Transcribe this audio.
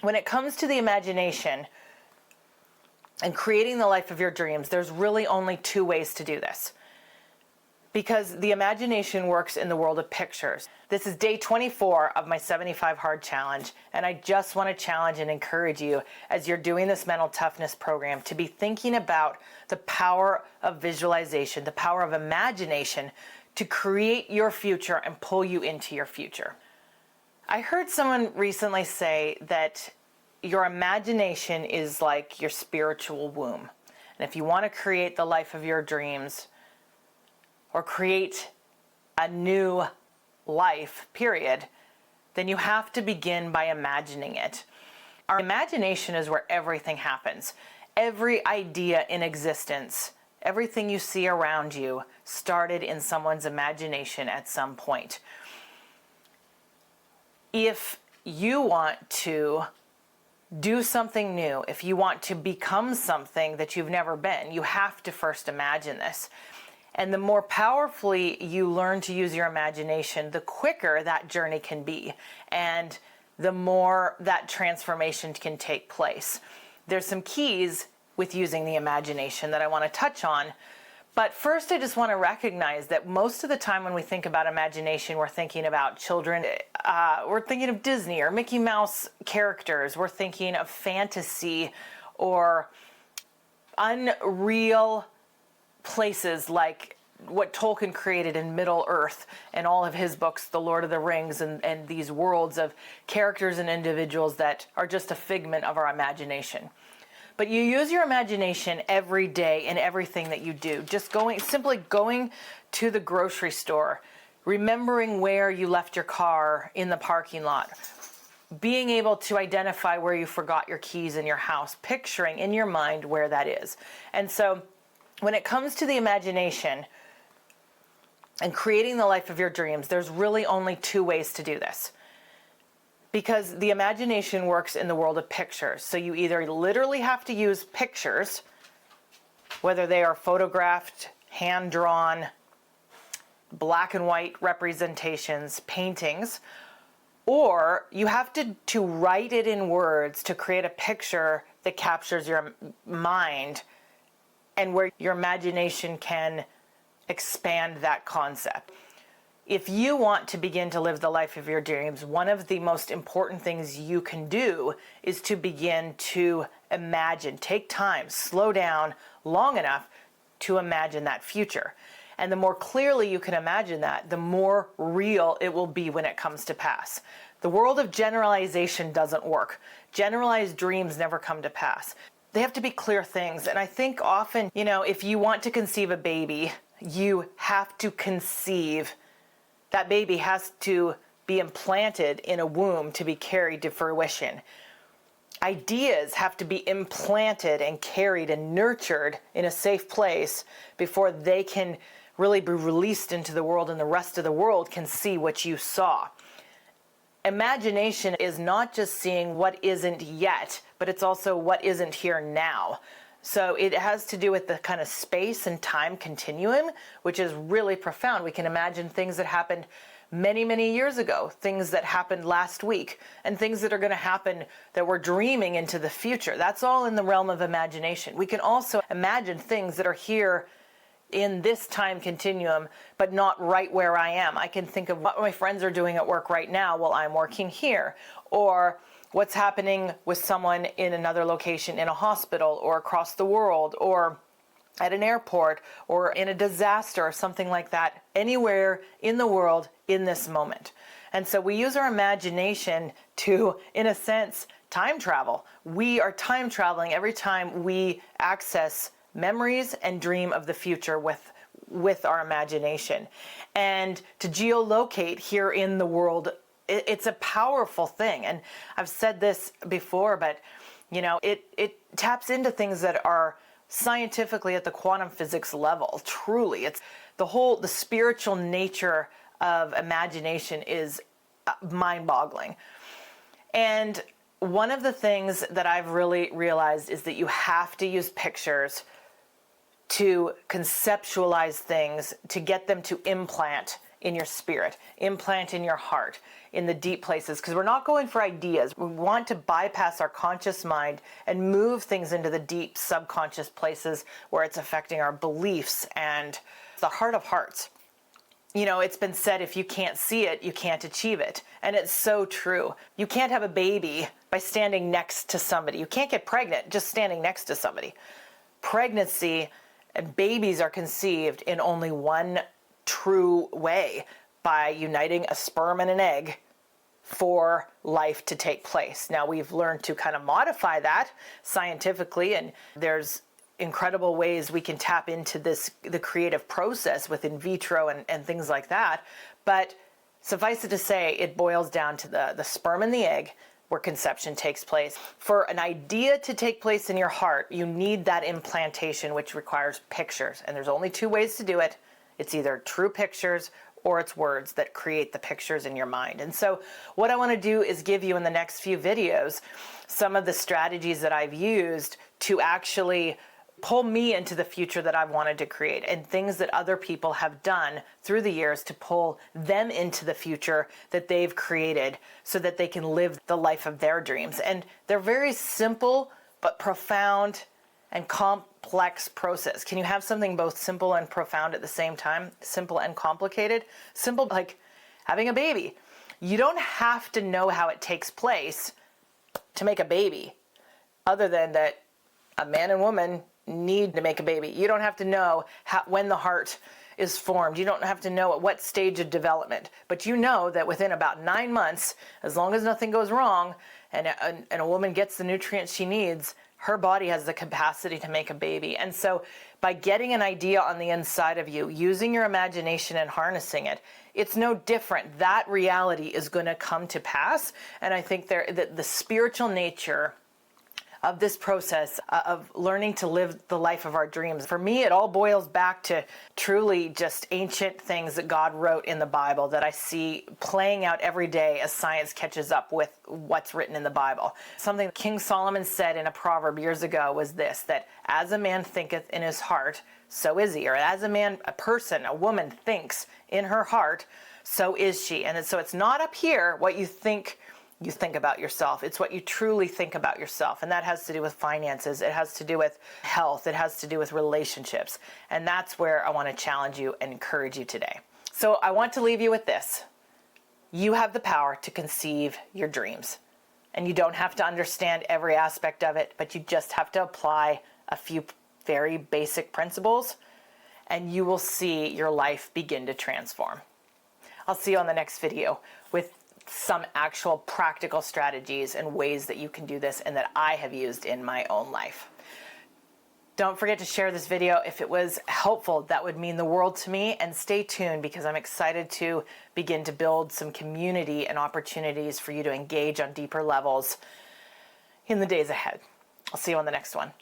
when it comes to the imagination and creating the life of your dreams, there's really only two ways to do this. Because the imagination works in the world of pictures. This is day 24 of my 75 Hard Challenge, and I just want to challenge and encourage you as you're doing this mental toughness program to be thinking about the power of visualization, the power of imagination to create your future and pull you into your future. I heard someone recently say that your imagination is like your spiritual womb. And if you want to create the life of your dreams, or create a new life, period, then you have to begin by imagining it. Our imagination is where everything happens. Every idea in existence, everything you see around you started in someone's imagination at some point. If you want to do something new, if you want to become something that you've never been, you have to first imagine this. And the more powerfully you learn to use your imagination, the quicker that journey can be, and the more that transformation can take place. There's some keys with using the imagination that I want to touch on. But first, I just want to recognize that most of the time when we think about imagination, we're thinking about children. We're thinking of Disney or Mickey Mouse characters. We're thinking of fantasy or unreal places like what Tolkien created in Middle Earth and all of his books, The Lord of the Rings, and these worlds of characters and individuals that are just a figment of our imagination. But you use your imagination every day in everything that you do. Just simply going to the grocery store, remembering where you left your car in the parking lot, being able to identify where you forgot your keys in your house, picturing in your mind where that is. And so when it comes to the imagination and creating the life of your dreams, there's really only two ways to do this. Because the imagination works in the world of pictures. So you either literally have to use pictures, whether they are photographed, hand-drawn, black and white representations, paintings, or you have to write it in words to create a picture that captures your mind and where your imagination can expand that concept. If you want to begin to live the life of your dreams, one of the most important things you can do is to begin to imagine. Take time, slow down long enough to imagine that future. And the more clearly you can imagine that, the more real it will be when it comes to pass. The world of generalization doesn't work. Generalized dreams never come to pass. They have to be clear things. And I think often, if you want to conceive a baby, you have to conceive. That baby has to be implanted in a womb to be carried to fruition. Ideas have to be implanted and carried and nurtured in a safe place before they can really be released into the world and the rest of the world can see what you saw. Imagination is not just seeing what isn't yet, but it's also what isn't here now. So it has to do with the kind of space and time continuum, which is really profound. We can imagine things that happened many, many years ago, things that happened last week, and things that are going to happen that we're dreaming into the future. That's all in the realm of imagination. We can also imagine things that are here in this time continuum, but not right where I am. I can think of what my friends are doing at work right now while I'm working here, or what's happening with someone in another location in a hospital or across the world or at an airport or in a disaster or something like that, anywhere in the world in this moment. And so we use our imagination to, in a sense, time travel. We are time traveling every time we access memories and dream of the future with our imagination. And to geolocate here in the world, it's a powerful thing. And I've said this before, but it taps into things that are scientifically at the quantum physics level. Truly, it's the spiritual nature of imagination is mind-boggling. And one of the things that I've really realized is that you have to use pictures to conceptualize things, to get them to implant in your spirit, implant in your heart, in the deep places, because we're not going for ideas. We want to bypass our conscious mind and move things into the deep subconscious places where it's affecting our beliefs and the heart of hearts. You know, it's been said, if you can't see it, you can't achieve it. And it's so true. You can't have a baby by standing next to somebody. You can't get pregnant just standing next to somebody. Pregnancy and babies are conceived in only one true way, by uniting a sperm and an egg for life to take place. Now, we've learned to kind of modify that scientifically, and there's incredible ways we can tap into the creative process with in vitro and things like that. But suffice it to say, it boils down to the sperm and the egg where conception takes place. For an idea to take place in your heart, you need that implantation, which requires pictures. And there's only two ways to do it. It's either true pictures or it's words that create the pictures in your mind. And so what I want to do is give you in the next few videos some of the strategies that I've used to actually pull me into the future that I've wanted to create, and things that other people have done through the years to pull them into the future that they've created so that they can live the life of their dreams. And they're very simple but profound and complex process. Can you have something both simple and profound at the same time? Simple and complicated? Simple, like having a baby. You don't have to know how it takes place to make a baby, other than that a man and woman need to make a baby. You don't have to know when the heart is formed. You don't have to know at what stage of development, but you know that within about 9 months, as long as nothing goes wrong and a woman gets the nutrients she needs, her body has the capacity to make a baby. And so by getting an idea on the inside of you, using your imagination and harnessing it, it's no different. That reality is going to come to pass. And I think the spiritual nature of this process of learning to live the life of our dreams, for me, it all boils back to truly just ancient things that God wrote in the Bible that I see playing out every day as science catches up with what's written in the Bible. Something King Solomon said in a proverb years ago was this, that as a man thinketh in his heart, so is he. Or as a person, a woman thinks in her heart, so is she. And so it's not up here what you think about yourself. It's what you truly think about yourself. And that has to do with finances. It has to do with health. It has to do with relationships. And that's where I want to challenge you and encourage you today. So I want to leave you with this. You have the power to conceive your dreams. And you don't have to understand every aspect of it, but you just have to apply a few very basic principles, and you will see your life begin to transform. I'll see you on the next video with some actual practical strategies and ways that you can do this and that I have used in my own life. Don't forget to share this video if it was helpful. That would mean the world to me. And stay tuned, because I'm excited to begin to build some community and opportunities for you to engage on deeper levels in the days ahead. I'll see you on the next one.